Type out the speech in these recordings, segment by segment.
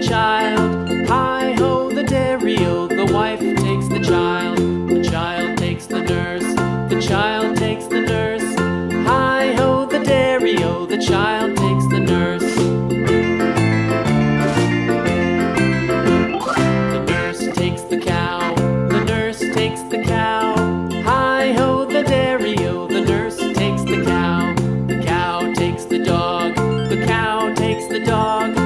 child. Hi-ho, the dairy-o, the wife takes the child. The child takes the nurse. The child takes the nurse. Hi-ho, the dairy-o, the child takes the nurse. The nurse takes the cow. The nurse takes the cow. Hi-ho, the dairy-o, the nurse takes the cow. The cow takes the dog. The cow takes the dog.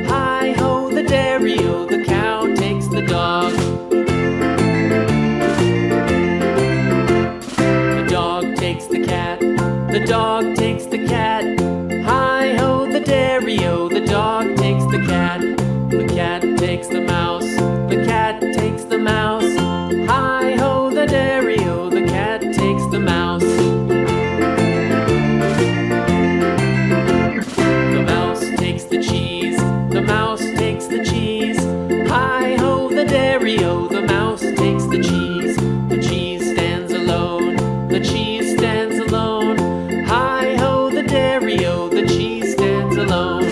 Hi-ho, the dairy-o, the cow takes the dog. The dog takes the cat. The dog takes the cat. Hi-ho, the dairy-o, the dog takes the cat. The cat takes the mouse. The cat takes the mouse. Hi-ho, the dairy-o, the cat takes the mouse. The mouse takes the cheese. The mouse takes the cheese. Hi-ho, the dairy-o, the mouse takes the cheese. The cheese stands alone. The cheese stands alone. Hi-ho, the dairy-o, the cheese stands alone.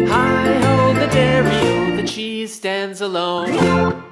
Hi-ho, the dairy-o, the cheese stands alone.